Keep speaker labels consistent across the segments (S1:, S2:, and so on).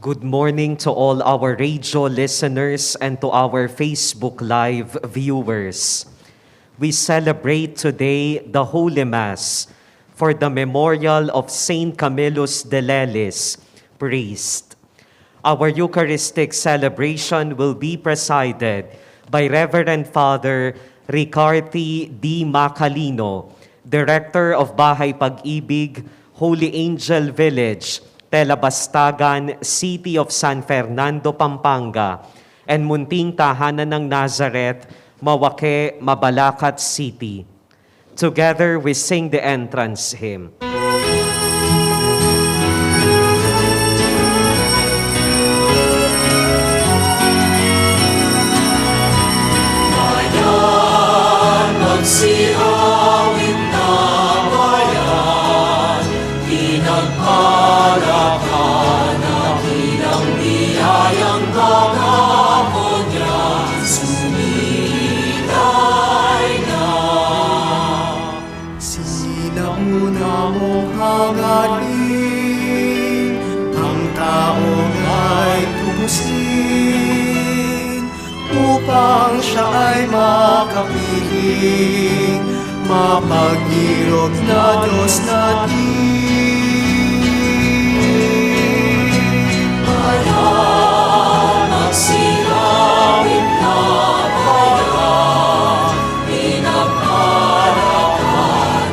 S1: Good morning to all our radio listeners and to our Facebook Live viewers. We celebrate today the Holy Mass for the memorial of Saint Camillus de Lellis, priest. Our Eucharistic celebration will be presided by Reverend Father Ricarthy D. Macalino, Director of Bahay Pag-ibig, Holy Angel Village, Telabastagan, City of San Fernando, Pampanga, and Munting Tahanan ng Nazareth, Mauaque, Mabalacat City. Together we sing the entrance hymn.
S2: Bayan, magsiawit na bayan, pinagpala ka na bilang biyayang pangako niya, sumitay na. Sinauna mong hangarin, ang taong ay tubusin, upang siya ay makapiling, mapag-irog na Diyos natin. Bayan, magsilawin na bayan, pinagpala ka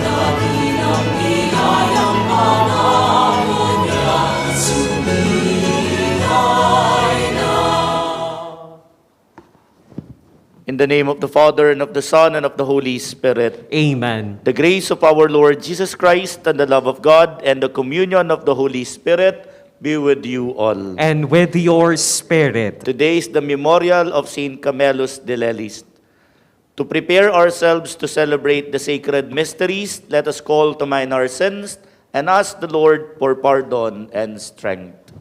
S2: na bilang biyayang pangako niya, sumitay na.
S3: In the name of the Father, and of the Son, and of the Holy Spirit.
S1: Amen.
S3: The grace of our Lord Jesus Christ, and the love of God, and the communion of the Holy Spirit be with you all.
S1: And with your spirit.
S3: Today is the memorial of Saint Camillus de Lellis. To prepare ourselves to celebrate the sacred mysteries, let us call to mind our sins and ask the Lord for pardon and strength.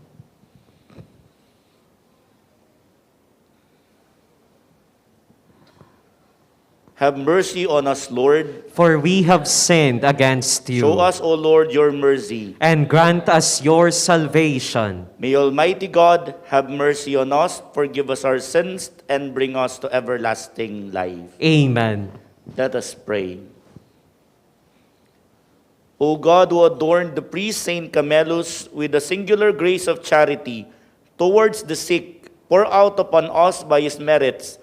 S3: Have mercy on us, Lord.
S1: For we have sinned against you.
S3: Show us, O Lord, your mercy.
S1: And grant us your salvation.
S3: May Almighty God have mercy on us, forgive us our sins, and bring us to everlasting life.
S1: Amen.
S3: Let us pray. O God, who adorned the priest Saint Camillus with the singular grace of charity towards the sick, pour out upon us by his merits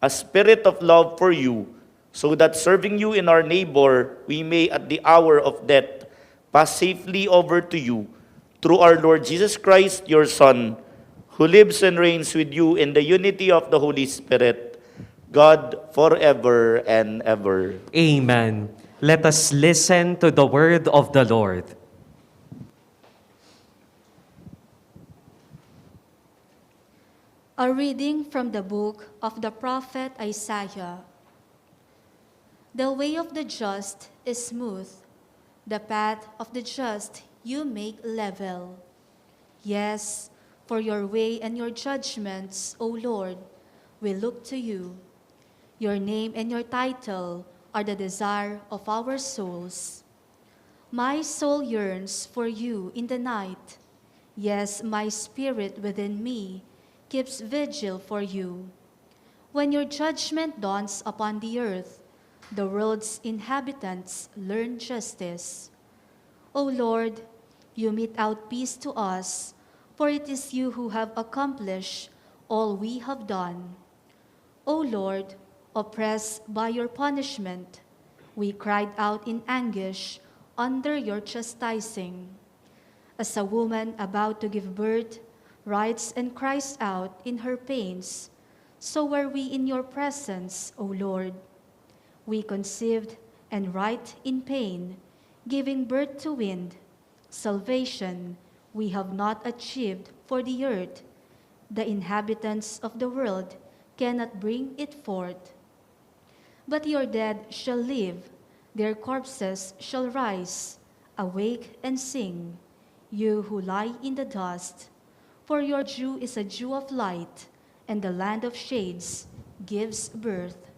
S3: a spirit of love for you, so that serving you in our neighbor, we may at the hour of death pass safely over to you, through our Lord Jesus Christ, your Son, who lives and reigns with you in the unity of the Holy Spirit, God forever and ever.
S1: Amen. Let us listen to the word of the Lord.
S4: A reading from the book of the prophet Isaiah. The way of the just is smooth, the path of the just you make level. Yes, for your way and your judgments, O Lord, we look to you. Your name and your title are the desire of our souls. My soul yearns for you in the night. Yes, my spirit within me keeps vigil for you. When your judgment dawns upon the earth, the world's inhabitants learn justice. O Lord, you mete out peace to us, for it is you who have accomplished all we have done. O Lord, oppressed by your punishment, we cried out in anguish under your chastising. As a woman about to give birth writes and cries out in her pains, so were we in your presence, O Lord. We conceived and write in pain, giving birth to wind. Salvation we have not achieved for the earth. The inhabitants of the world cannot bring it forth. But your dead shall live, their corpses shall rise, awake and sing, you who lie in the dust. For your dew is a dew of light, and the land of shades gives birth.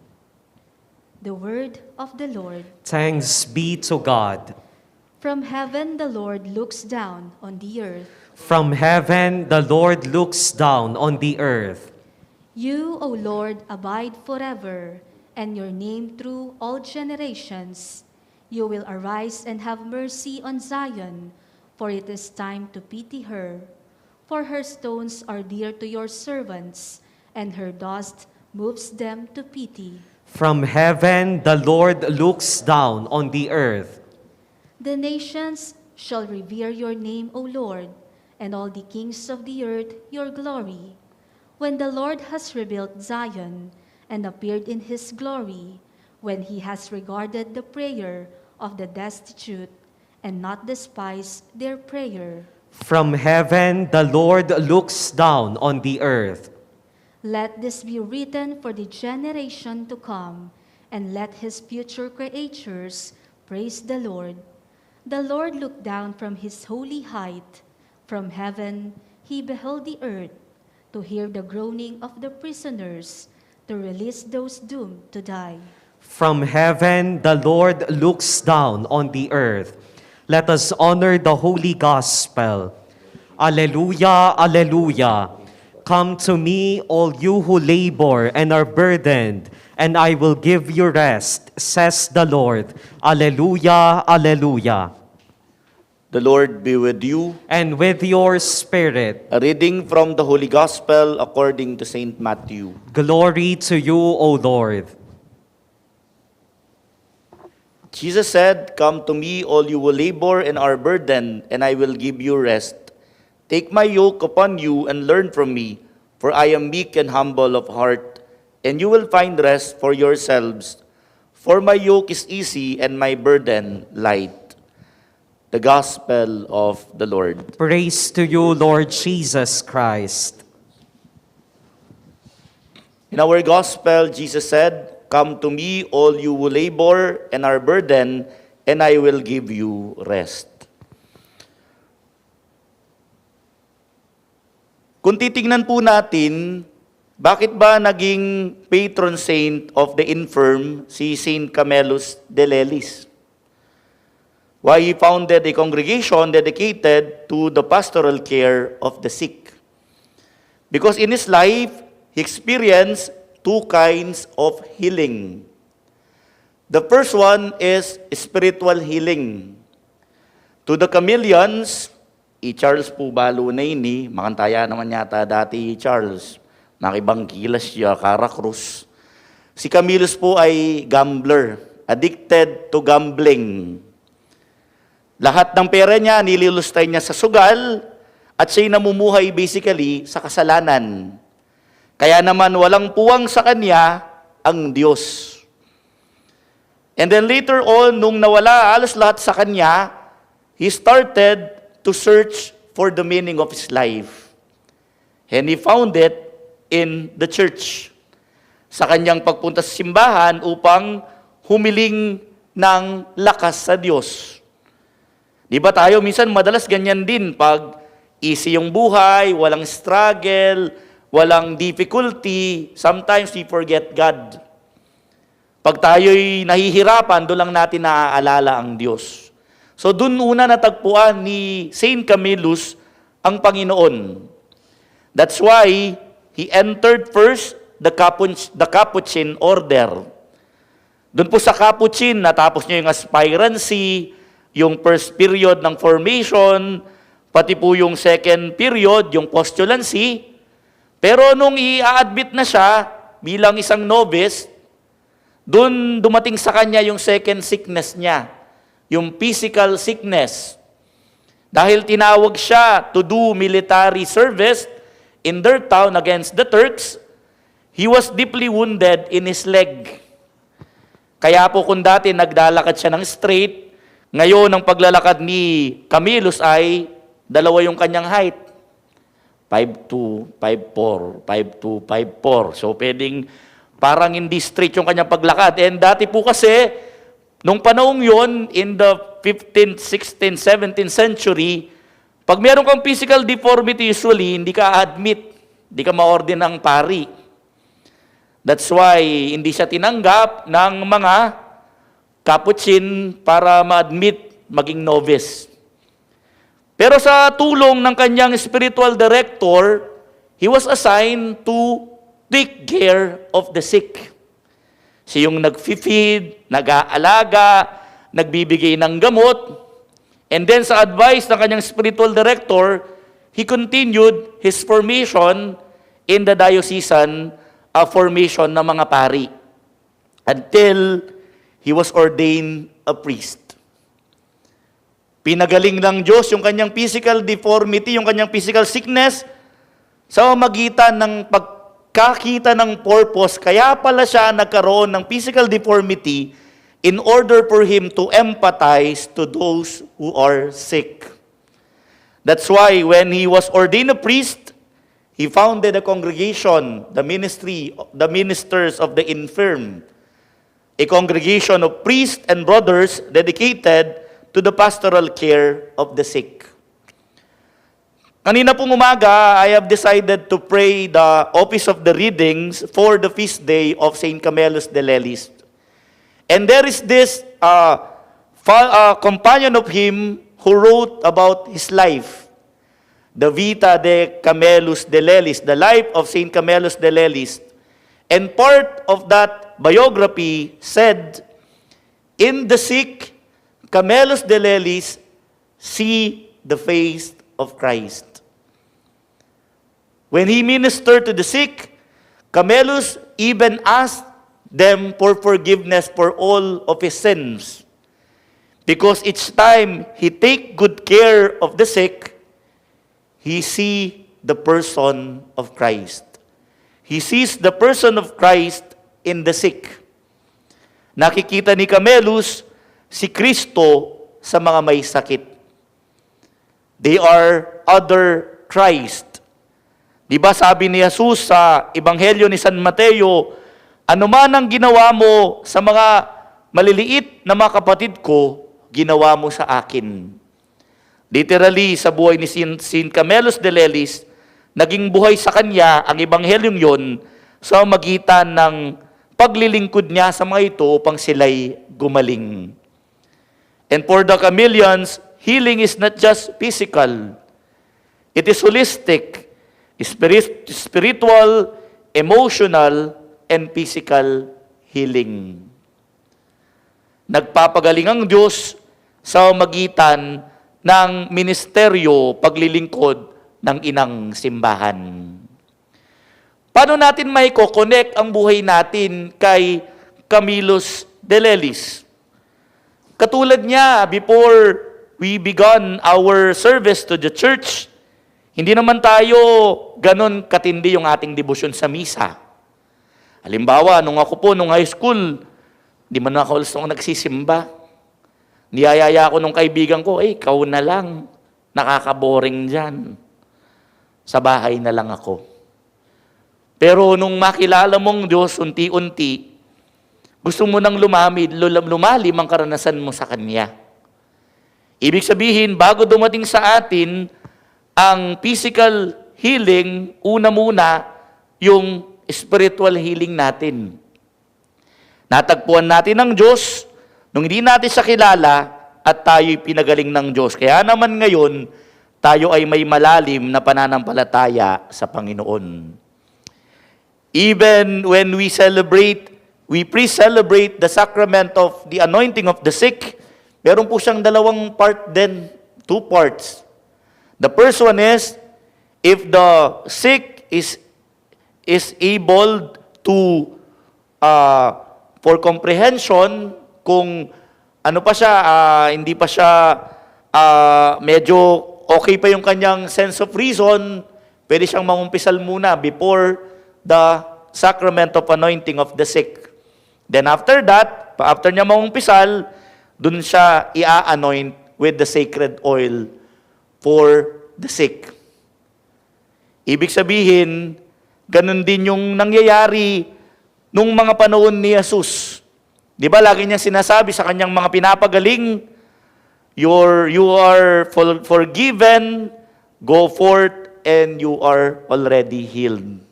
S4: The word of the Lord.
S1: Thanks be to God.
S4: From heaven the Lord looks down on the earth.
S1: From heaven the Lord looks down on the earth.
S4: You, O Lord, abide forever, and your name through all generations. You will arise and have mercy on Zion, for it is time to pity her. For her stones are dear to your servants, and her dust moves them to pity.
S1: From heaven the Lord looks down on the earth.
S4: The nations shall revere your name, O Lord, and all the kings of the earth your glory. When the Lord has rebuilt Zion and appeared in his glory, when he has regarded the prayer of the destitute and not despised their prayer.
S1: From heaven the Lord looks down on the earth.
S4: Let this be written for the generation to come, and let his future creatures praise the Lord. The Lord looked down from his holy height. From heaven he beheld the earth, to hear the groaning of the prisoners, to release those doomed to die.
S1: From heaven the Lord looks down on the earth. Let us honor the holy gospel. Alleluia, alleluia. Come to me, all you who labor and are burdened, and I will give you rest, says the Lord. Alleluia, alleluia.
S3: The Lord be with you.
S1: And with your spirit.
S3: A reading from the Holy Gospel according to Saint Matthew.
S1: Glory to you, O Lord.
S3: Jesus said, "Come to me, all you who labor and are burdened, and I will give you rest. Take my yoke upon you and learn from me, for I am meek and humble of heart, and you will find rest for yourselves. For my yoke is easy and my burden light." The Gospel of the Lord.
S1: Praise to you, Lord Jesus Christ.
S3: In our Gospel, Jesus said, "Come to me, all you who labor and are burdened, and I will give you rest." Kung titingnan po natin, bakit ba naging patron saint of the infirm si Saint Camillus de Lellis? Why he founded a congregation dedicated to the pastoral care of the sick. Because in his life, he experienced two kinds of healing. The first one is spiritual healing. To the Camillians, Charles po balo na ini, makantaya naman yata dati Charles, nakibangkilas siya, Karakrus. Si Camillus po ay gambler, addicted to gambling. Lahat ng pera niya, nililustay niya sa sugal, at siya'y namumuhay basically sa kasalanan. Kaya naman walang puwang sa kanya ang Diyos. And then later on, nung nawala alos lahat sa kanya, he started to search for the meaning of his life. And he found it in the church. Sa kanyang pagpunta sa simbahan upang humiling ng lakas sa Diyos. Di ba tayo minsan madalas ganyan din pag easy yung buhay, walang struggle, walang difficulty, sometimes we forget God. Pag tayo'y nahihirapan, doon lang natin naaalala ang Diyos. So doon una natagpuan ni Saint Camillus ang Panginoon. That's why he entered first the Capuchin order. Doon po sa Capuchin, natapos niya yung aspirancy, yung first period ng formation, pati po yung second period, yung postulancy. Pero nung i-admit na siya bilang isang novice, doon dumating sa kanya yung second sickness niya, yung physical sickness. Dahil tinawag siya to do military service in their town against the Turks, he was deeply wounded in his leg. Kaya po kung dati naglalakad siya ng straight, ngayon, ang paglalakad ni Camillus ay dalawa yung kanyang height. 5'2", 5'4", 5'2", 5'4". So, pwedeng parang hindi straight yung kanyang paglakad. And dati po kasi, nung panahong yon in the 15th, 16th, 17th century, pag meron kang physical deformity, usually, hindi ka admit, hindi ka ma-order ng pari. That's why, hindi siya tinanggap ng mga Capuchin para ma-admit maging novice. Pero sa tulong ng kanyang spiritual director, he was assigned to take care of the sick. Siya yung nag-feed, nag-aalaga, nagbibigay ng gamot. And then sa advice ng kanyang spiritual director, he continued his formation in the diocesan formation ng mga pari until he was ordained a priest. Pinagaling ng Diyos yung kanyang physical deformity, yung kanyang physical sickness, sa magitan ng pagkakita ng purpose. Kaya pala siya nagkaroon ng physical deformity in order for him to empathize to those who are sick. That's why when he was ordained a priest, he founded a congregation, the ministers of the infirm, a congregation of priests and brothers dedicated to the pastoral care of the sick. Kanina pong umaga, I have decided to pray the office of the readings for the feast day of Saint Camillus de Lellis. And there is this companion of him who wrote about his life, the Vita de Camillus de Lellis, the life of Saint Camillus de Lellis. And part of that biography said, in the sick, Camillus de Lellis see the face of Christ. When he ministered to the sick, Camillus even asked them for forgiveness for all of his sins. Because each time he take good care of the sick, he see the person of Christ. He sees the person of Christ in the sick. Nakikita ni Camillus si Kristo sa mga may sakit. They are other Christ. Di ba sabi ni Jesus sa Ebanghelyo ni San Mateo, ano man ang ginawa mo sa mga maliliit na mga kapatid ko, ginawa mo sa akin. Literally, sa buhay ni Saint Camillus de Lellis, naging buhay sa kanya ang Ebanghelyong yon sa magitan ng paglilingkod niya sa mga ito upang sila'y gumaling. And for the Camillians, healing is not just physical. It is holistic, spiritual, emotional, and physical healing. Nagpapagaling ang Diyos sa magitan ng ministeryo paglilingkod ng inang simbahan. Paano natin may connect ang buhay natin kay Camillus de Lellis? Katulad niya, before we began our service to the church, hindi naman tayo ganon katindi yung ating debosyon sa misa. Halimbawa, nung high school, di man ako nagsisimba. Niyayaya ako nung kaibigan ko, ikaw na lang, nakakaboring dyan. Sa bahay na lang ako. Pero nung makilala mong Diyos, unti-unti, gusto mo nang lumalim ang karanasan mo sa Kanya. Ibig sabihin, bago dumating sa atin, ang physical healing, una muna, yung spiritual healing natin. Natagpuan natin ng Diyos, nung hindi natin siya kilala, at tayo'y pinagaling ng Diyos. Kaya naman ngayon, tayo ay may malalim na pananampalataya sa Panginoon. Even when we pre-celebrate the sacrament of the anointing of the sick, meron po siyang dalawang part din, 2 parts. The first one is, if the sick is able to, for comprehension, kung ano pa siya, hindi pa siya medyo okay pa yung kanyang sense of reason, pwede siyang mangumpisal muna before the sacrament of anointing of the sick. Then after that, after niya mangumpisal, dun siya i-anoint with the sacred oil for the sick. Ibig sabihin, ganun din yung nangyayari nung mga panahon ni Jesus. Di ba lagi niya sinasabi sa kanyang mga pinapagaling, you are forgiven, go forth, and you are already healed.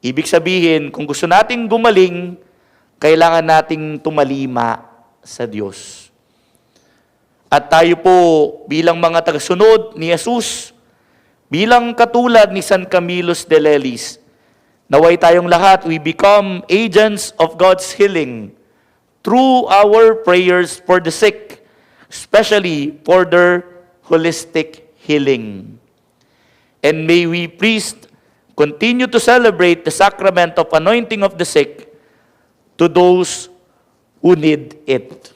S3: Ibig sabihin, kung gusto nating gumaling, kailangan nating tumalima sa Diyos. At tayo po bilang mga tagasunod ni Jesus, bilang katulad ni San Camillus de Lellis, naway tayong lahat, we become agents of God's healing through our prayers for the sick, especially for their holistic healing. And may we, priest, continue to celebrate the sacrament of anointing of the sick to those who need it.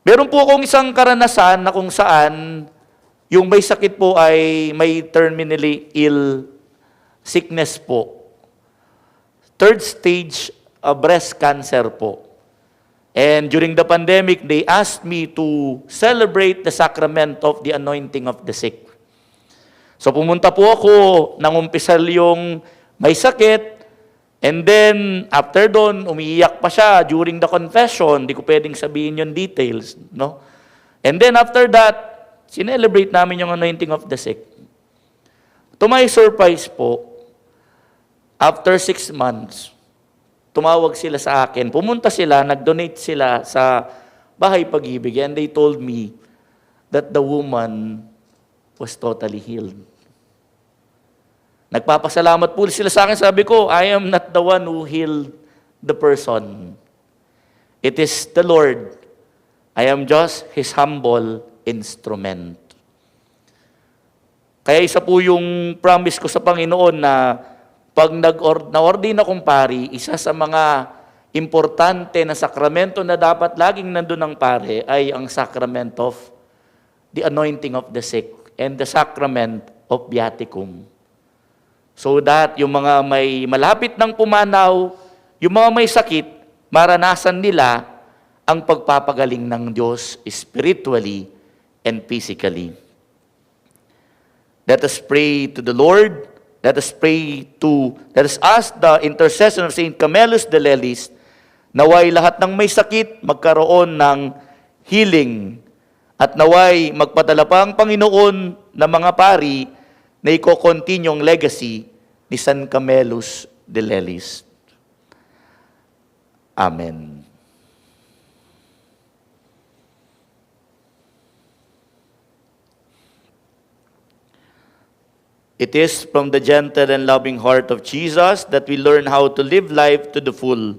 S3: Meron po akong isang karanasan na kung saan yung may sakit po ay may terminally ill sickness po. Third stage breast cancer po. And during the pandemic, they asked me to celebrate the sacrament of the anointing of the sick. So pumunta po ako, nangumpisal yung may sakit, and then after doon, umiiyak pa siya during the confession. Di ko pwedeng sabihin yung details, no? And then after that, sinelebrate namin yung anointing of the sick. To my surprise po, after 6 months, tumawag sila sa akin. Pumunta sila, nag-donate sila sa Bahay Pag-ibig, and they told me that the woman was totally healed. Nagpapasalamat po sila sa akin. Sabi ko, I am not the one who healed the person. It is the Lord. I am just His humble instrument. Kaya isa po yung promise ko sa Panginoon na pag na-ordain akong pari, isa sa mga importante na sakramento na dapat laging nandun ng pare ay ang sacrament of the anointing of the sick and the sacrament of viaticum. So that yung mga may malapit ng pumanaw, yung mga may sakit, maranasan nila ang pagpapagaling ng Diyos spiritually and physically. Let us pray to the Lord. Let us ask the intercession of Saint Camillus de Lellis, naway lahat ng may sakit magkaroon ng healing, at naway magpadala pa ang Panginoon na mga pari na i-continue ang legacy ni San Camillus de Lellis. Amen. It is from the gentle and loving heart of Jesus that we learn how to live life to the full.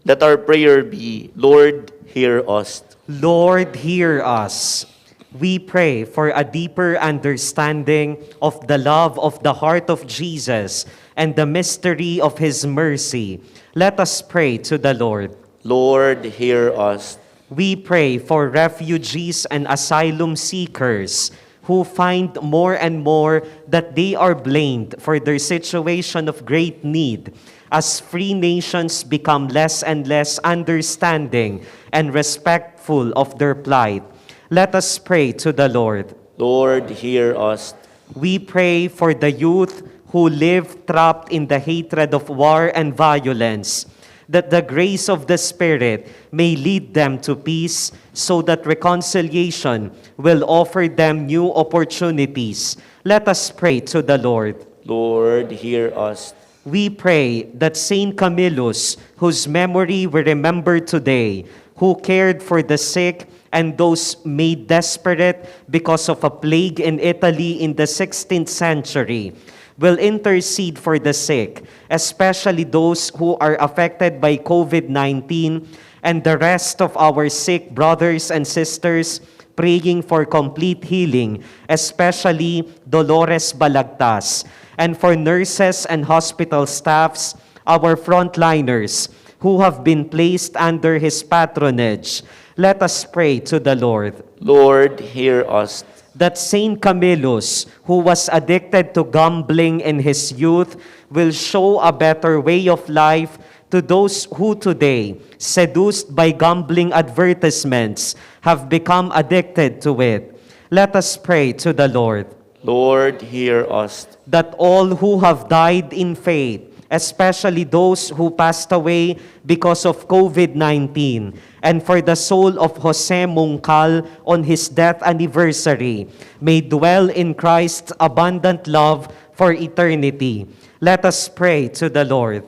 S3: Let our prayer be, Lord, hear us.
S1: Lord, hear us. We pray for a deeper understanding of the love of the heart of Jesus and the mystery of His mercy. Let us pray to the Lord.
S3: Lord, hear us.
S1: We pray for refugees and asylum seekers who find more and more that they are blamed for their situation of great need, as free nations become less and less understanding and respectful of their plight. Let us pray to the Lord.
S3: Lord, hear us.
S1: We pray for the youth who live trapped in the hatred of war and violence, that the grace of the Spirit may lead them to peace, so that reconciliation will offer them new opportunities. Let us pray to the Lord.
S3: Lord, hear us.
S1: We pray that Saint Camillus, whose memory we remember today, who cared for the sick and those made desperate because of a plague in Italy in the 16th century, will intercede for the sick, especially those who are affected by COVID-19, and the rest of our sick brothers and sisters, praying for complete healing, especially Dolores Balagtas, and for nurses and hospital staffs, our frontliners, who have been placed under His patronage. Let us pray to the Lord.
S3: Lord, hear us.
S1: That Saint Camillus, who was addicted to gambling in his youth, will show a better way of life to those who today, seduced by gambling advertisements, have become addicted to it. Let us pray to the Lord.
S3: Lord, hear us.
S1: That all who have died in faith, especially those who passed away because of COVID-19, and for the soul of Jose Mungcal on his death anniversary, may dwell in Christ's abundant love for eternity. Let us pray to the Lord.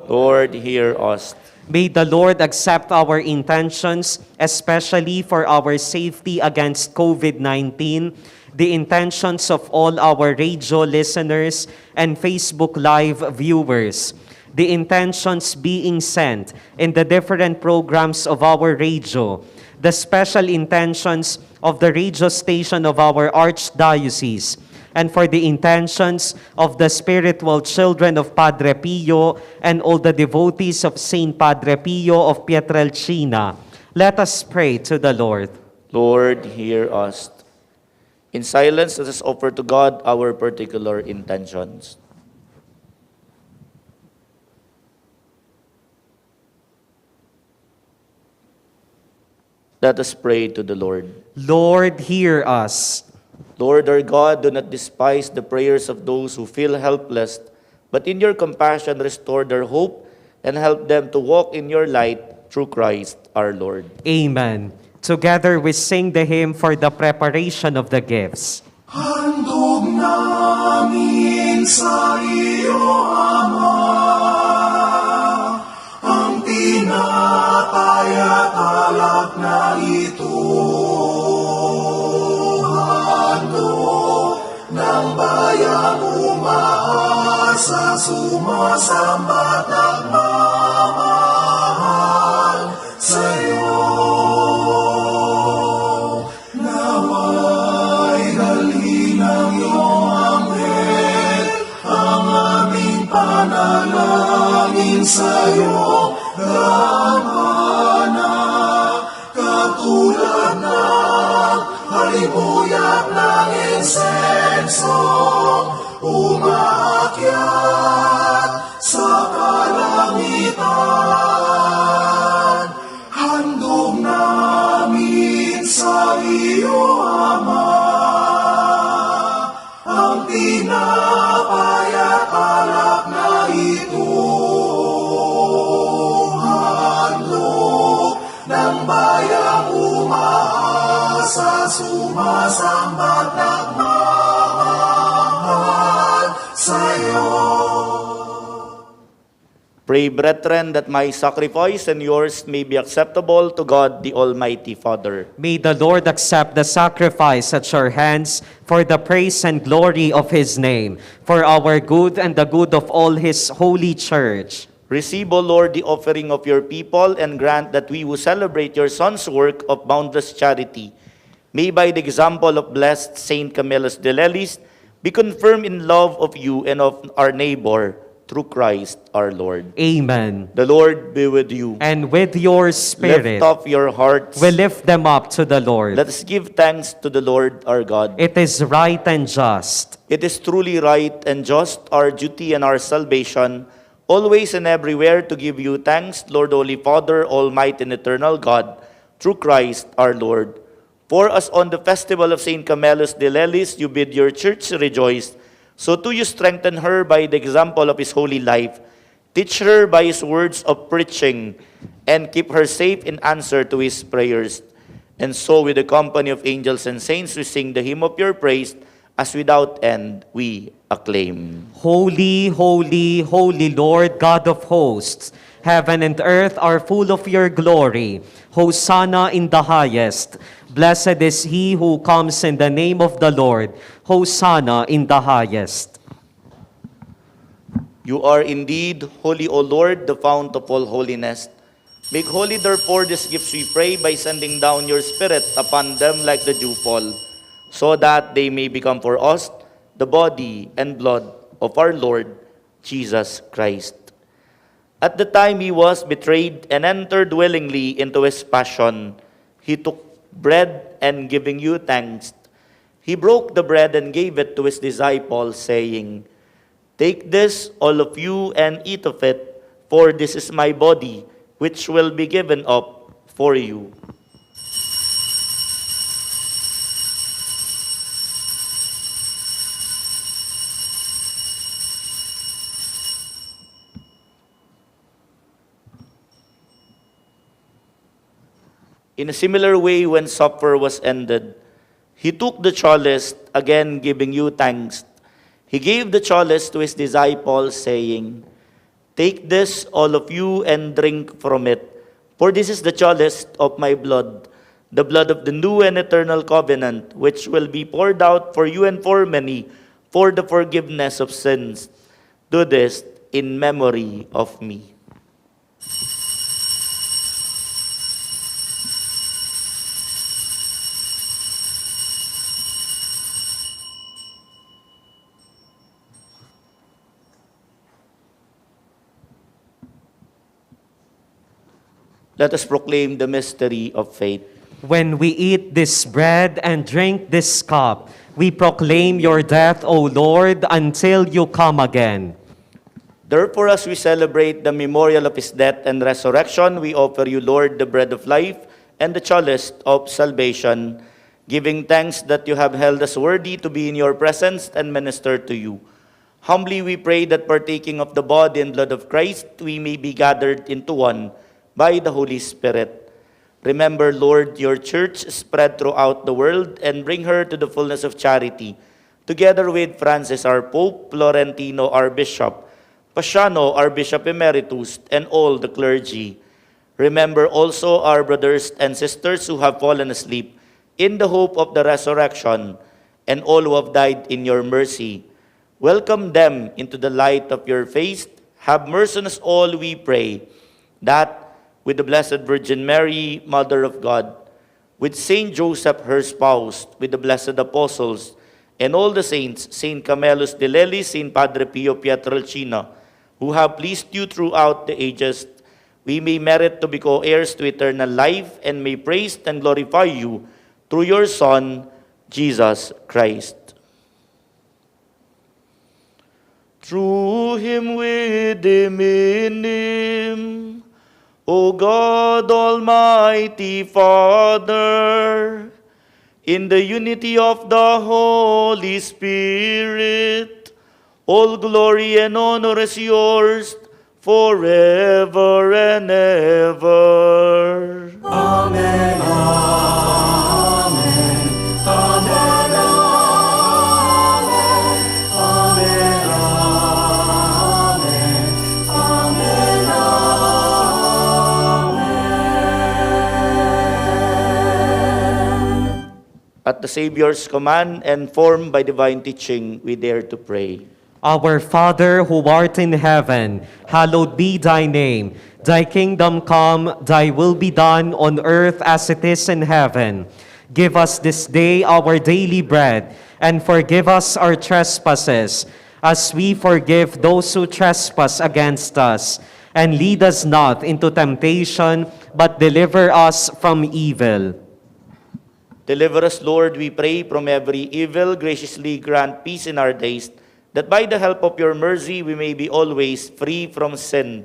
S3: Lord, hear us.
S1: May the Lord accept our intentions, especially for our safety against COVID-19, the intentions of all our radio listeners and Facebook Live viewers, the intentions being sent in the different programs of our radio, the special intentions of the radio station of our Archdiocese, and for the intentions of the spiritual children of Padre Pio and all the devotees of Saint Padre Pio of Pietrelcina. Let us pray to the Lord.
S3: Lord, hear us. In silence, let us offer to God our particular intentions. Let us pray to the Lord.
S1: Lord, hear us.
S3: Lord our God, do not despise the prayers of those who feel helpless, but in your compassion restore their hope and help them to walk in your light through Christ our Lord.
S1: Amen. Together we sing the hymn for the preparation of the gifts.
S2: Handog namin sa iyo, Ama, ang tinapay at alak na ito. Handog ng bayang umaasa, sumasambat nagmamahal sa iyo. Panalangin sa'yo, Ramana, katulad ng halibuyat ng insenso, umaakyat sa kalangitan. Handog namin sa iyo, Ama, ang tinapay at alak na ito. Handog ng bayang umaasa, sumasambat nagmamahal sa'yo.
S3: Pray, brethren, that my sacrifice and yours may be acceptable to God, the Almighty Father.
S1: May the Lord accept the sacrifice at your hands for the praise and glory of his name, for our good and the good of all his holy church.
S3: Receive, O Lord, the offering of your people, and grant that we who celebrate your Son's work of boundless charity may, by the example of blessed Saint Camillus de Lellis, be confirmed in love of you and of our neighbor, through Christ our Lord.
S1: Amen.
S3: The Lord be with you.
S1: And with your spirit,
S3: Lift up your hearts.
S1: we lift them up to the Lord.
S3: Let us give thanks to the Lord our God.
S1: It is right and just.
S3: It is truly right and just, our duty and our salvation, always and everywhere to give you thanks, Lord, Holy Father, Almighty and Eternal God, through Christ our Lord. For as on the festival of Saint Camillus de Lellis, you bid your church rejoice, so too you strengthen her by the example of his holy life. Teach her by his words of preaching, and keep her safe in answer to his prayers. And so with the company of angels and saints we sing the hymn of your praise, as without end we acclaim.
S1: Holy, holy, holy Lord, God of hosts, heaven and earth are full of your glory. Hosanna in the highest. Blessed is he who comes in the name of the Lord. Hosanna in the highest.
S3: You are indeed holy, O Lord, the fount of all holiness. Make holy, therefore, these gifts, we pray, by sending down your Spirit upon them like the dewfall, so that they may become for us the body and blood of our Lord Jesus Christ. At the time he was betrayed and entered willingly into his passion, he took bread, and giving you thanks, he broke the bread and gave it to his disciples, saying, Take this, all of you, and eat of it, for this is my body, which will be given up for you. In a similar way, when supper was ended, he took the chalice, again giving you thanks. He gave the chalice to his disciples, saying, Take this, all of you, and drink from it. For this is the chalice of my blood, the blood of the new and eternal covenant, which will be poured out for you and for many, for the forgiveness of sins. Do this in memory of me. Let us proclaim the mystery of faith.
S1: When we eat this bread and drink this cup, we proclaim your death, O Lord, until you come again.
S3: Therefore, as we celebrate the memorial of his death and resurrection, we offer you, Lord, the bread of life and the chalice of salvation, giving thanks that you have held us worthy to be in your presence and minister to you. Humbly we pray that partaking of the body and blood of Christ, we may be gathered into one by the Holy Spirit. Remember, Lord, your church spread throughout the world and bring her to the fullness of charity, together with Francis, our Pope, Florentino, our Bishop, Pasiano, our Bishop Emeritus, and all the clergy. Remember also our brothers and sisters who have fallen asleep in the hope of the resurrection, and all who have died in your mercy. Welcome them into the light of your face. Have mercy on us all, we pray, that with the Blessed Virgin Mary, Mother of God, with Saint Joseph, her spouse, with the blessed apostles, and all the saints, Saint Camillus de Lellis, Saint Padre Pio Pietrelcina, who have pleased you throughout the ages, we may merit to be co-heirs to eternal life, and may praise and glorify you through your Son, Jesus Christ. Through him, with him, in him, O God, Almighty Father, in the unity of the Holy Spirit, all glory and honor is yours forever and ever.
S2: Amen, amen, amen, amen, amen, amen, amen.
S3: At the Savior's command and formed by divine teaching, we dare to pray.
S1: Our Father, who art in heaven, hallowed be thy name. Thy kingdom come, thy will be done on earth as it is in heaven. Give us this day our daily bread, and forgive us our trespasses, as we forgive those who trespass against us. And lead us not into temptation, but deliver us from evil.
S3: Deliver us, Lord, we pray, from every evil. Graciously grant peace in our days, that by the help of your mercy we may be always free from sin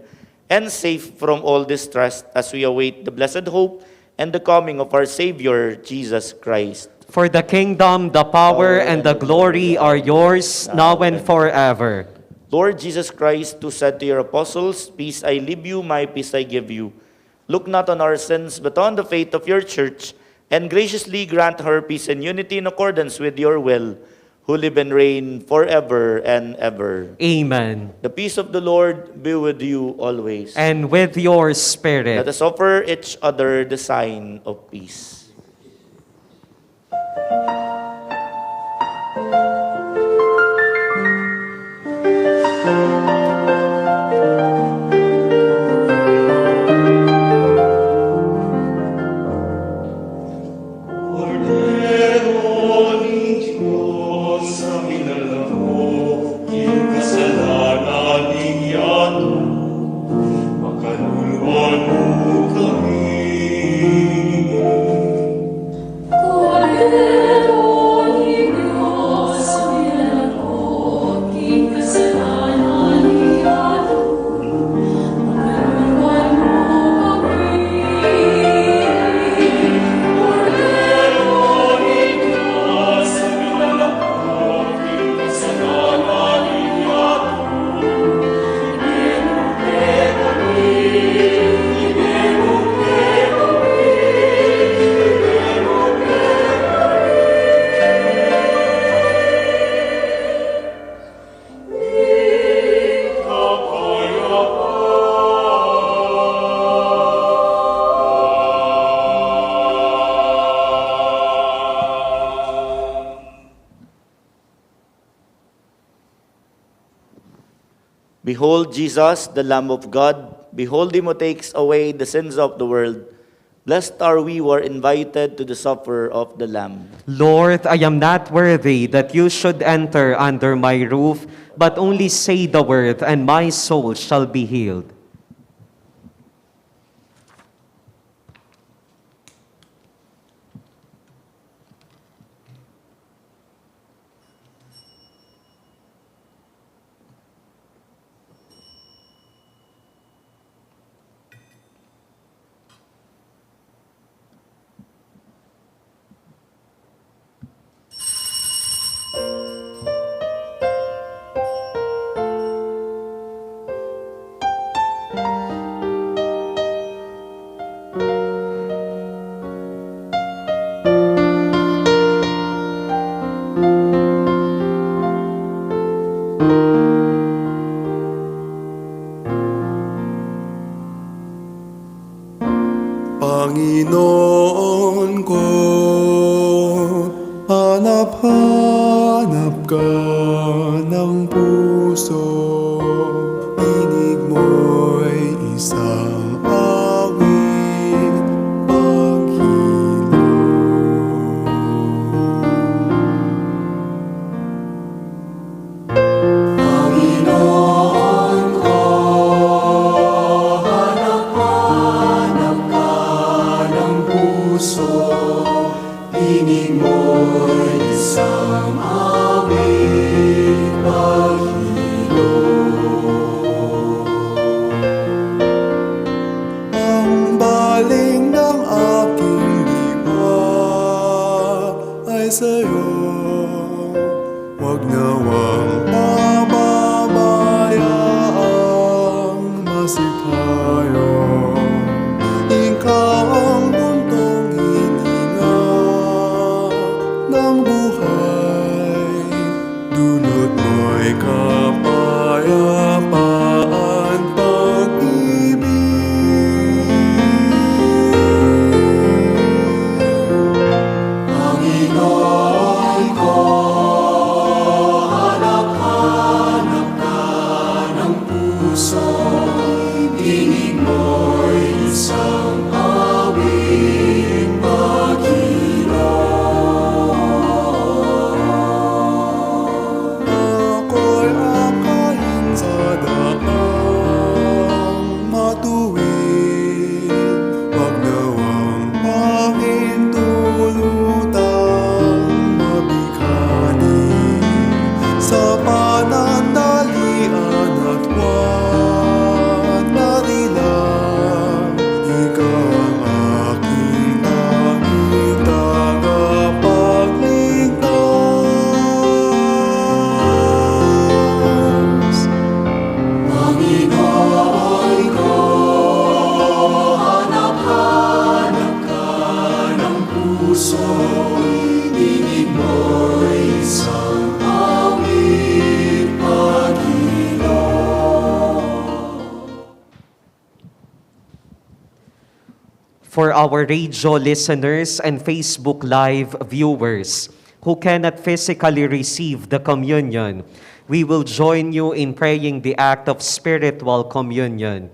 S3: and safe from all distress, as we await the blessed hope and the coming of our Savior, Jesus Christ.
S1: For the kingdom, the power, and the glory are yours, now and forever.
S3: Lord Jesus Christ, who said to your apostles, "Peace I leave you, my peace I give you," look not on our sins, but on the faith of your church, and graciously grant her peace and unity in accordance with your will, who live and reign forever and ever.
S1: Amen.
S3: The peace of the Lord be with you always.
S1: And with your
S3: Let
S1: spirit.
S3: us offer each other the sign of peace.
S2: Cordero
S3: Behold Jesus, the Lamb of God. Behold him who takes away the sins of the world. Blessed are we who are invited to the supper of the Lamb.
S1: Lord, I am not worthy that you should enter under my roof, but only say the word, and my soul shall be healed.
S2: Panginoon ko, hanap-hanap ka ng puso. Tinig mo'y isang awit, paghilo. Panginoon ko, hanap-hanap ka ng puso. Tinig mo'y isang awit, paghilo. Ang baling ng aking diwa ay sa'yo. Huwag nawang pababayaang masipayo. Ikaw ang buntong hininga ng buhay. Dulot mo'y kapayapaan, pag-ibig. Panginoon ko, hanap-hanap ka ng puso. Tinig mo'y isang awit, paghilo. Ako'y akayin sa daang matuwid. Huwag nawang pahintulutang mabighani sa panandalian at huwag marila. Ikaw ang aking tanging tagapagligtas. Panginoon ko, hanap-hanap ka ng puso. Tinig mo'y isang awit, paghilo.
S1: For our radio listeners and Facebook Live viewers who cannot physically receive the communion, we will join you in praying the act of spiritual communion.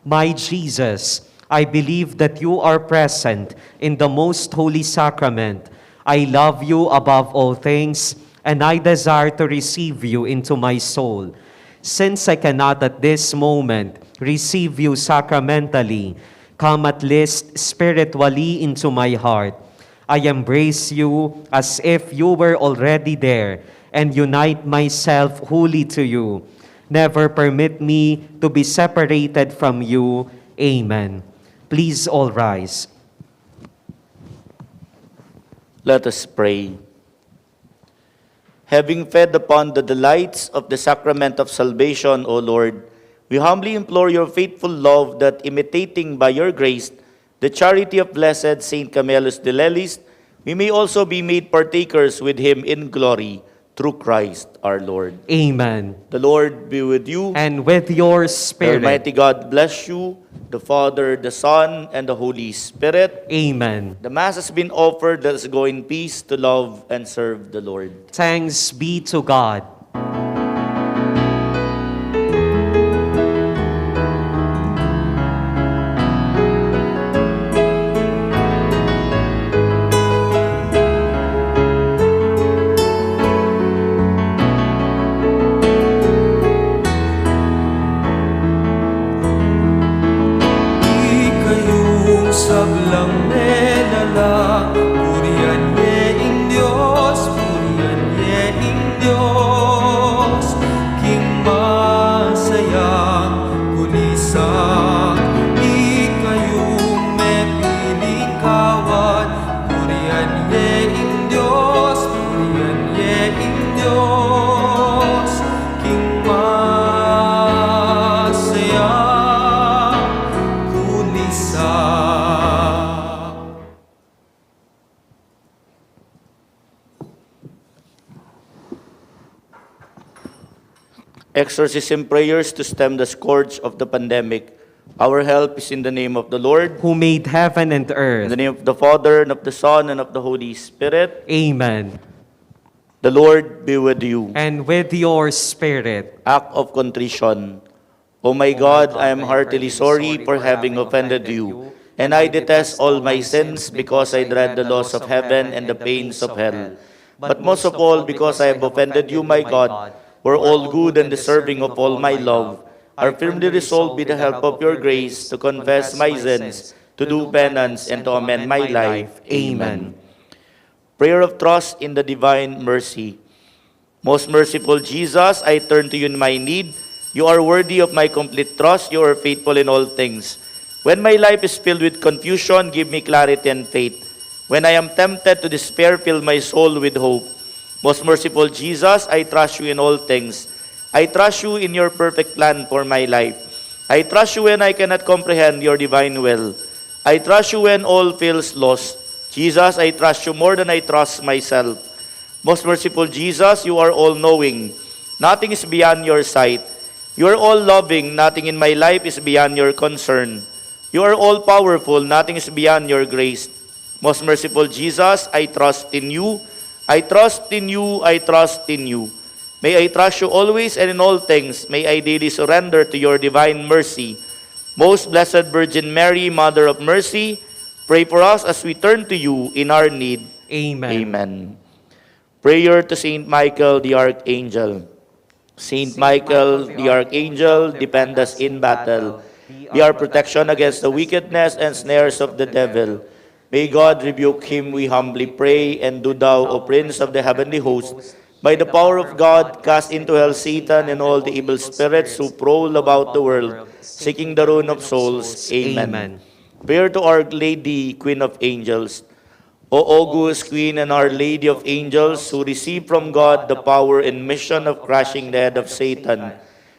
S1: My Jesus, I believe that you are present in the most holy sacrament. I love you above all things, and I desire to receive you into my soul. Since I cannot at this moment receive you sacramentally, come at least spiritually into my heart. I embrace you as if you were already there and unite myself wholly to you. Never permit me to be separated from you. Amen. Please all rise.
S3: Let us pray. Having fed upon the delights of the sacrament of salvation, O Lord, we humbly implore your faithful love that, imitating by your grace the charity of blessed Saint Camillus de Lellis, we may also be made partakers with him in glory through Christ our Lord.
S1: Amen.
S3: The Lord be with you.
S1: And with your
S3: The
S1: spirit.
S3: Almighty God bless you, the Father, the Son, and the Holy Spirit.
S1: Amen.
S3: The Mass has been offered. Let us go in peace to love and serve the Lord.
S1: Thanks be to God.
S3: Exorcism prayers to stem the scourge of the pandemic. Our help is in the name of the Lord,
S1: who made heaven and
S3: in
S1: earth.
S3: the name of the Father, and of the Son, and of the Holy Spirit.
S1: Amen.
S3: The Lord be with you.
S1: And with your spirit.
S3: Act of contrition. O my God, I am heartily sorry for having offended you, and I detest all my sins because I dread the loss of heaven and the pains of hell. But most of all, because I have offended you, my God, who are all good and deserving of all my love, are firmly resolved with the help of your grace to confess my sins, to do penance, and to amend my life. Amen. Prayer of trust in the divine mercy. Most merciful Jesus, I turn to you in my need. You are worthy of my complete trust. You are faithful in all things. When my life is filled with confusion, give me clarity and faith. When I am tempted to despair, fill my soul with hope. Most merciful Jesus, I trust you in all things. I trust you in your perfect plan for my life. I trust you when I cannot comprehend your divine will. I trust you when all feels lost. Jesus, I trust you more than I trust myself. Most merciful Jesus, you are all-knowing. Nothing is beyond your sight. You are all-loving. Nothing in my life is beyond your concern. You are all-powerful. Nothing is beyond your grace. Most merciful Jesus, I trust in you. I trust in you. I trust in you. May I trust you always and in all things. May I daily surrender to your divine mercy. Most Blessed Virgin Mary, Mother of Mercy, pray for us as we turn to you in our need.
S1: Amen.
S3: Amen. Prayer to Saint Michael the Archangel. Saint Michael the Archangel, defend us in battle. Be our protection against the wickedness and snares of the devil. May God rebuke him, we humbly pray, and do thou, O Prince of the heavenly host, by the power of God, cast into hell Satan and all the evil spirits who prowl about the world, seeking the ruin of souls. Amen. Prayer to Our Lady, Queen of Angels. O august Queen and Our Lady of Angels, who receive from God the power and mission of crushing the head of Satan,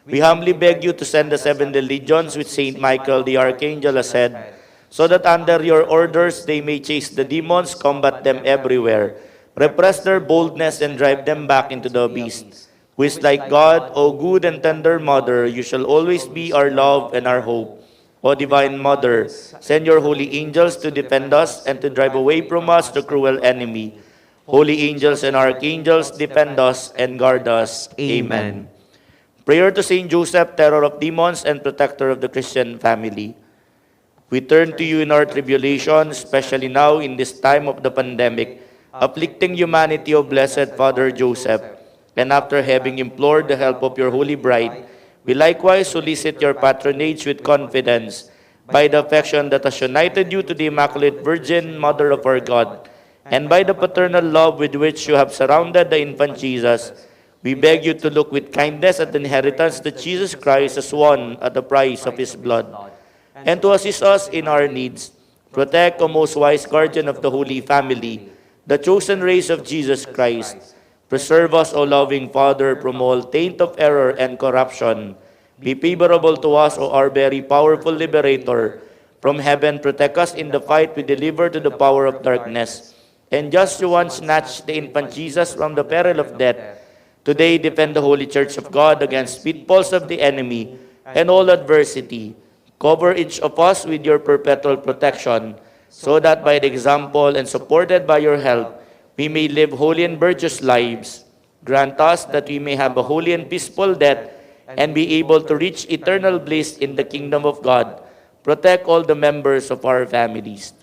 S3: we humbly beg you to send the 70 legions with Saint Michael the Archangel as head, so that under your orders they may chase the demons, combat them everywhere, repress their boldness, and drive them back into the abyss. Who is like God, O good and tender Mother, you shall always be our love and our hope. O Divine Mother, send your holy angels to defend us and to drive away from us the cruel enemy. Holy angels and archangels, defend us and guard us. Amen. Prayer to Saint Joseph, terror of demons and protector of the Christian family. We turn to you in our tribulation, especially now in this time of the pandemic, afflicting humanity, O Blessed Father Joseph. And after having implored the help of your holy bride, we likewise solicit your patronage with confidence, by the affection that has united you to the Immaculate Virgin, Mother of our God, and by the paternal love with which you have surrounded the infant Jesus. We beg you to look with kindness at the inheritance that Jesus Christ has won at the price of his blood, and to assist us in our needs. Protect, O most wise guardian of the Holy Family, the chosen race of Jesus Christ. Preserve us, O loving Father, from all taint of error and corruption. Be favorable to us, O our very powerful Liberator. From heaven, protect us in the fight we deliver to the power of darkness. And just you once snatched the infant Jesus from the peril of death, today defend the Holy Church of God against pitfalls of the enemy and all adversity. Cover each of us with your perpetual protection, so that by the example and supported by your help, we may live holy and virtuous lives. Grant us that we may have a holy and peaceful death, and be able to reach eternal bliss in the kingdom of God. Protect all the members of our families.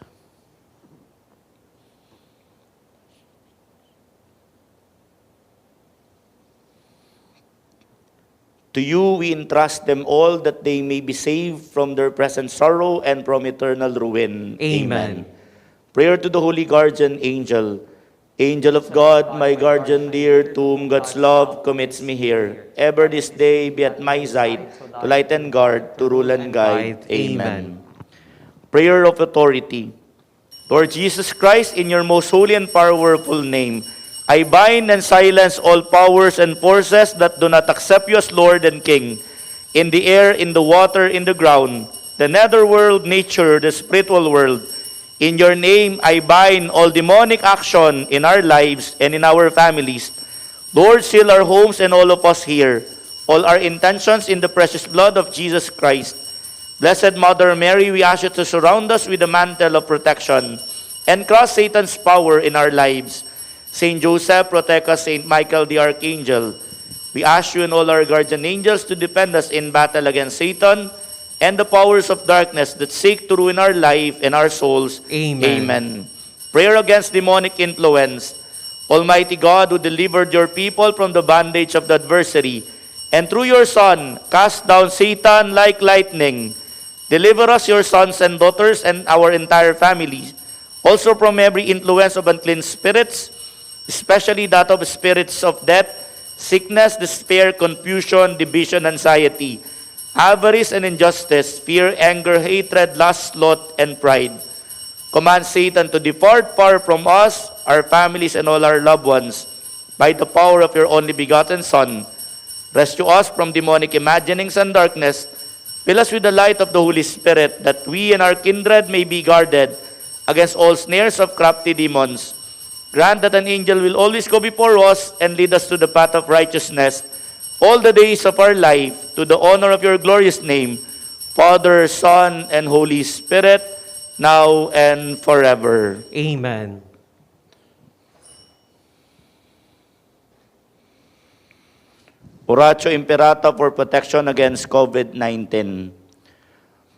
S3: To you we entrust them all, that they may be saved from their present sorrow and from eternal ruin.
S1: Amen.
S3: Prayer to the Holy Guardian Angel. Angel of God, my guardian dear, to whom God's love commits me here, ever this day be at my side, to light and guard, to rule and guide. Amen. Prayer of authority. Lord Jesus Christ, in your most holy and powerful name, I bind and silence all powers and forces that do not accept you as Lord and King, in the air, in the water, in the ground, the netherworld, nature, the spiritual world. In your name, I bind all demonic action in our lives and in our families. Lord, seal our homes and all of us here. all our intentions in the precious blood of Jesus Christ. Blessed Mother Mary, we ask you to surround us with the mantle of protection and crush Satan's power in our lives. Saint Joseph, protect us. Saint Michael the Archangel, we ask you and all our guardian angels to defend us in battle against Satan and the powers of darkness that seek to ruin our life and our souls.
S1: Amen.
S3: Amen. Prayer against demonic influence. Almighty God, who delivered your people from the bondage of the adversary, and through your Son, cast down Satan like lightning, deliver us, your sons and daughters, and our entire family, also from every influence of unclean spirits, especially that of spirits of death, sickness, despair, confusion, division, anxiety, avarice and injustice, fear, anger, hatred, lust, sloth, and pride. Command Satan to depart far from us, our families, and all our loved ones, by the power of your only begotten Son. Rescue us from demonic imaginings and darkness. Fill us with the light of the Holy Spirit, that we and our kindred may be guarded against all snares of crafty demons. Grant that an angel will always go before us and lead us to the path of righteousness all the days of our life, to the honor of your glorious name, Father, Son, and Holy Spirit, now and forever.
S1: Amen.
S3: Oratio Imperata for protection against COVID-19.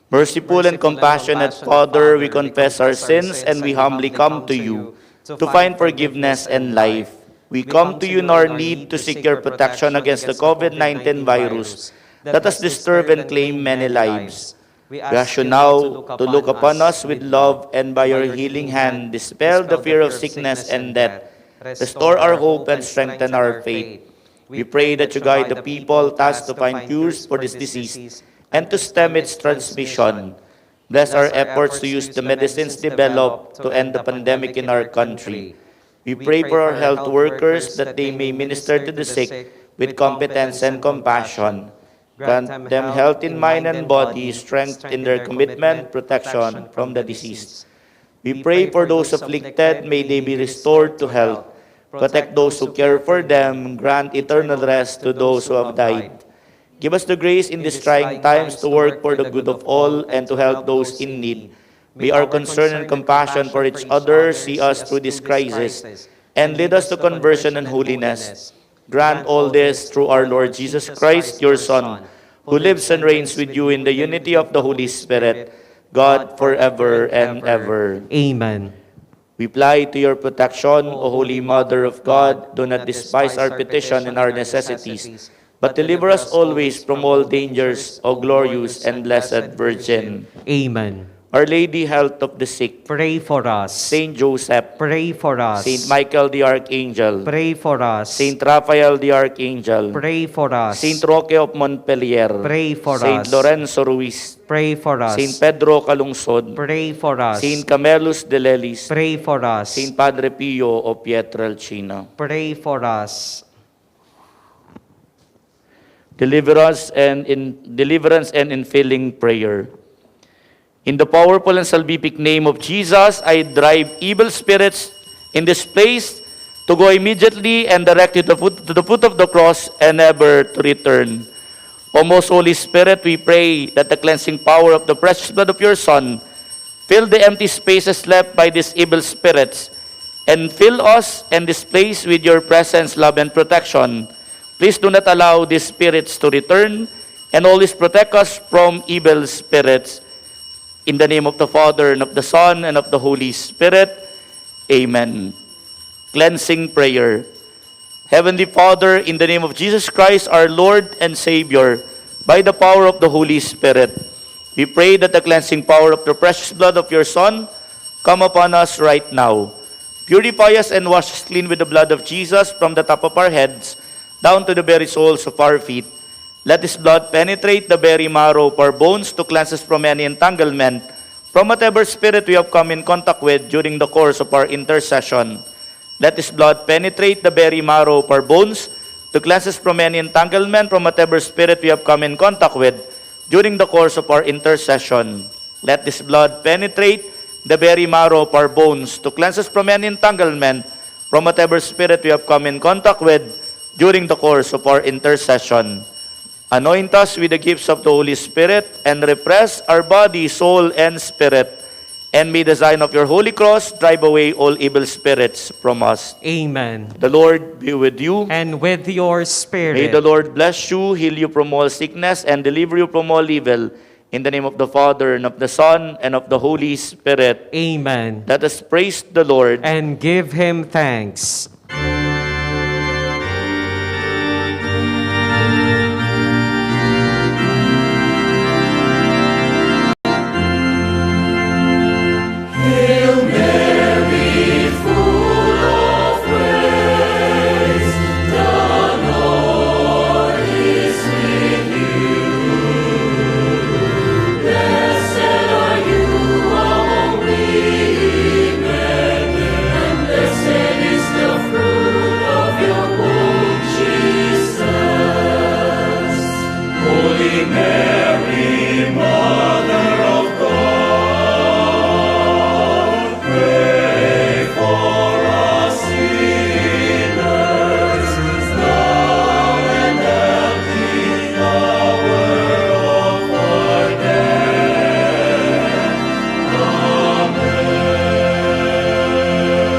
S3: Merciful and compassionate Father, we confess our sins and we humbly come to you to find forgiveness and life. We come to you in our need to seek your protection against the COVID-19 virus that has disturbed and claimed many lives. We ask you now to look upon us with love, and by your healing hand dispel the fear of sickness and death. Restore our hope and strengthen our faith. We pray that you guide the people tasked to find cures for this disease and to stem its transmission. Bless our efforts to use the medicines developed to end the pandemic in our country. We pray for our health workers that they may minister to the sick with competence and compassion. Grant them health in mind and body, strength in their commitment, protection from the disease. We pray for those afflicted, may they be restored to health. Protect those who care for them, grant eternal rest to those who have died. Give us the grace in these trying times to work for the good of all and to help those in need. May our concern and compassion for each other see us through this crisis and lead us to conversion and holiness. Grant all this through our Lord Jesus Christ, your Son, who lives and reigns with you in the unity of the Holy Spirit, God forever and ever.
S1: Amen.
S3: We fly to your protection, O Holy Mother of God. Do not despise our petition and our necessities, but deliver us always from all dangers, O glorious and blessed Virgin.
S1: Amen.
S3: Our Lady, health of the sick,
S1: Pray for us.
S3: Saint Joseph,
S1: Pray for us.
S3: Saint Michael the Archangel,
S1: Pray for us.
S3: Saint Raphael the Archangel,
S1: Pray for us.
S3: Saint Roque of Montpellier,
S1: Pray for
S3: Saint
S1: us.
S3: Lorenzo Ruiz,
S1: Pray for us.
S3: Saint Pedro Calungsod,
S1: Pray for us.
S3: Saint Camillus de Lellis,
S1: Pray for us.
S3: Saint Padre Pio of Pietrelcina.
S1: Pray for us.
S3: Deliverance and infilling prayer. In the powerful and salvific name of Jesus, I drive evil spirits in this place to go immediately and directly to the foot of the cross and never to return. O most Holy Spirit, we pray that the cleansing power of the precious blood of your Son fill the empty spaces left by these evil spirits and fill us and this place with your presence, love, and protection. Please do not allow these spirits to return and always protect us from evil spirits. In the name of the Father, and of the Son, and of the Holy Spirit. Amen. Cleansing prayer. Heavenly Father, in the name of Jesus Christ, our Lord and Savior, by the power of the Holy Spirit, we pray that the cleansing power of the precious blood of your Son come upon us right now. Purify us and wash us clean with the blood of Jesus from the top of our heads down to the very soles of our feet. Let this blood penetrate the very marrow of our bones to cleanse us from any entanglement, from whatever spirit we have come in contact with during the course of our intercession. Let this blood penetrate the very marrow of our bones to cleanse us from any entanglement, from whatever spirit we have come in contact with during the course of our intercession. Let this blood penetrate the very marrow of our bones to cleanse us from any entanglement, from whatever spirit we have come in contact with during the course of our intercession. Anoint us with the gifts of the Holy Spirit, and refresh our body, soul, and spirit. And may the sign of your holy cross drive away all evil spirits from us.
S1: Amen.
S3: The Lord be with you.
S1: And with your spirit.
S3: May the Lord bless you, heal you from all sickness, and deliver you from all evil. In the name of the Father, and of the Son, and of the Holy Spirit.
S1: Amen.
S3: Let us praise the Lord.
S1: And give him thanks.
S2: Hail Mary, full of grace, the Lord is with you. Blessed are you among women, and blessed is the fruit of your womb, Jesus. Holy Mary,